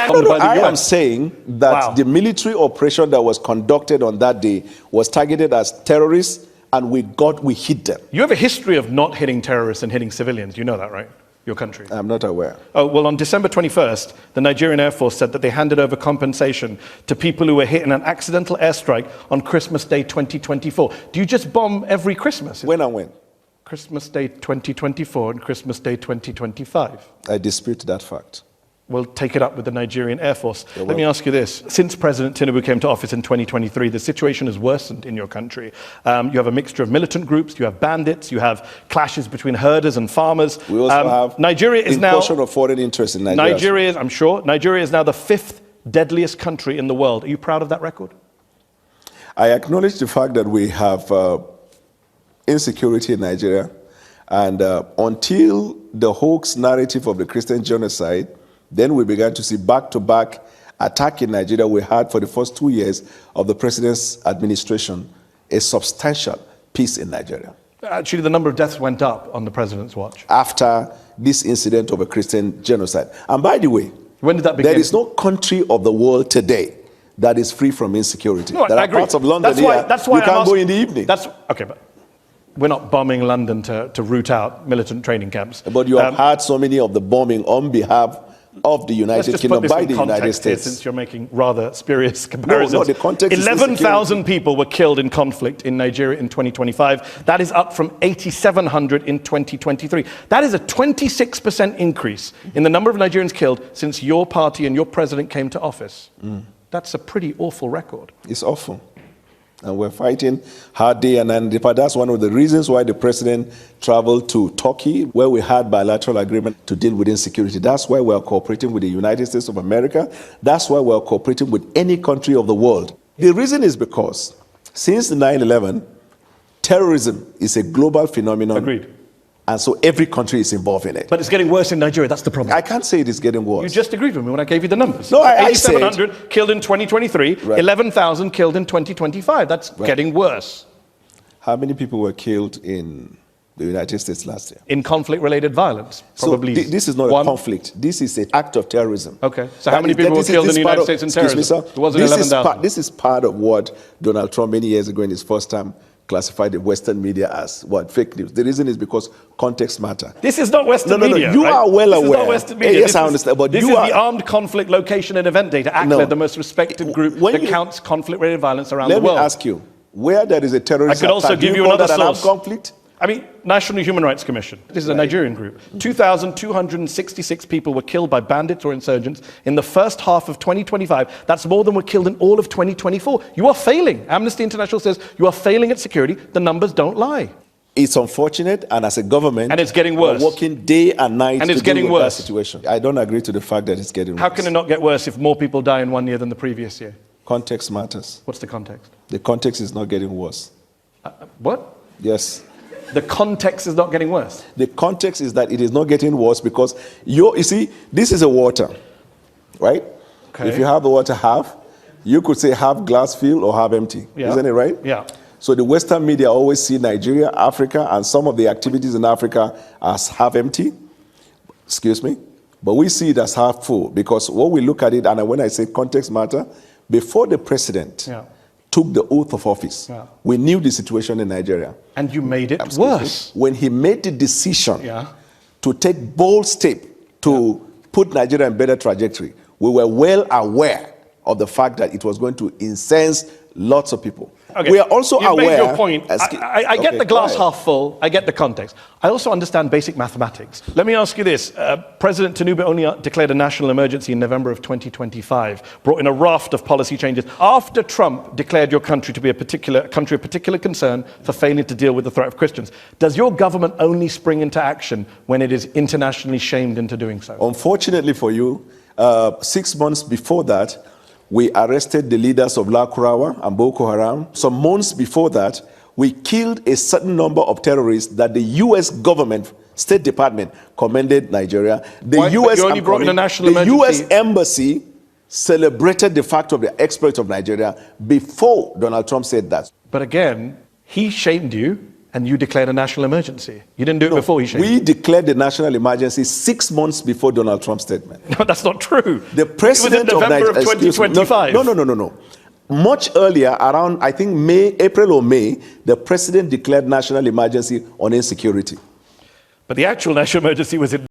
condemned by the I US. am saying that the military operation that was conducted on that day was targeted as terrorists, and we hit them. You have a history of not hitting terrorists and hitting civilians. You know that, right? Your country. I'm not aware. Oh, well, on December 21st, the Nigerian Air Force said that they handed over compensation to people who were hit in an accidental airstrike on Christmas Day 2024. Do you just bomb every Christmas? When and when? Christmas Day 2024 and Christmas Day 2025. I dispute that fact. We'll take it up with the Nigerian Air Force. Let me ask you this. Since President Tinubu came to office in 2023, the situation has worsened in your country. You have a mixture of militant groups, you have bandits, you have clashes between herders and farmers. We also have Nigeria is now incursion of foreign interest in Nigeria. Nigeria is now the 5th deadliest country in the world. Are you proud of that record? I acknowledge the fact that we have insecurity in Nigeria, and until the hoax narrative of the Christian genocide, then we began to see back-to-back attack in Nigeria. We had, for the first 2 years of the president's administration, a substantial peace in Nigeria. Actually, the number of deaths went up on the president's watch. After this incident of a Christian genocide. And by the way, when did that begin? There is no country of the world today that is free from insecurity. No, there I are agree. parts of London you can't go in the evening. Okay, but we're not bombing London to root out militant training camps. But you have had so many of the bombing on behalf of the United Kingdom by the United States. Since you're making rather spurious comparisons. No, the context 11,000 people were killed in conflict in Nigeria in 2025. That is up from 8,700 in 2023. That is a 26% increase in the number of Nigerians killed since your party and your president came to office. That's a pretty awful record. It's awful. And we're fighting hard day and night. That's one of the reasons why the president traveled to Turkey, where we had bilateral agreement to deal with insecurity. That's why we're cooperating with the United States of America. That's why we're cooperating with any country of the world. The reason is because since 9/11, terrorism is a global phenomenon. Agreed. And so every country is involved in it. But it's getting worse in Nigeria, that's the problem. I can't say it is getting worse. You just agreed with me when I gave you the numbers. No, I 8,700 killed in 2023, Right. 11,000 killed in 2025. That's getting worse. How many people were killed in the United States last year? In conflict-related violence, probably. So this is not a conflict. This is an act of terrorism. Okay. So how many people were killed in the United States in terrorism? Excuse me, sir. It wasn't 11,000. This is part of what Donald Trump many years ago in his first term classified the Western media as fake news. The reason is because context matter. This is not Western media. You are well aware. This is not Western media. Yes, I understand. But this is the Armed Conflict Location and Event Data, ACLED, the most respected group that counts conflict-related violence around the world. Let me ask you, where there is a terrorist attack, I could also give you another source. An armed conflict? I mean, National Human Rights Commission. This is a Nigerian group. 2,266 people were killed by bandits or insurgents in the first half of 2025. That's more than were killed in all of 2024. You are failing. Amnesty International says you are failing at security. The numbers don't lie. It's unfortunate, and as a government, and it's getting worse. We're working day and night and it's to getting deal with worse. That situation. I don't agree to the fact that it's getting worse. How can it not get worse if more people die in 1 year than the previous year? Context matters. What's the context? The context is not getting worse. What? Yes. The context is not getting worse. The context is that it is not getting worse because you see, this is a water, right? Okay. If you have the water half, you could say half glass filled or half empty. Yeah. Isn't it right? Yeah. So the Western media always see Nigeria, Africa, and some of the activities in Africa as half empty. Excuse me. But we see it as half full because when we look at it, and when I say context matter, before the president took the oath of office, we knew the situation in Nigeria. And you made it worse. When he made the decision to take bold step to put Nigeria in better trajectory, we were well aware of the fact that it was going to incense lots of people. Okay. We are also aware. Made your point. I get the glass half full. I get the context. I also understand basic mathematics. Let me ask you this. President Tinubu only declared a national emergency in November of 2025, brought in a raft of policy changes after Trump declared your country to be a country of particular concern for failing to deal with the threat of Christians. Does your government only spring into action when it is internationally shamed into doing so? Unfortunately for you, 6 months before that, we arrested the leaders of La Kurawa and Boko Haram. Some months before that, we killed a certain number of terrorists that the U.S. government, State Department, commended Nigeria. The U.S. Embassy celebrated the fact of the exploit of Nigeria before Donald Trump said that. But again, he shamed you and you declared a national emergency. You didn't do it before, Hisham. We declared the national emergency 6 months before Donald Trump's statement. No, that's not true. The president it was in November of 2025. No. Much earlier, around, I think, April or May, the president declared national emergency on insecurity. But the actual national emergency was in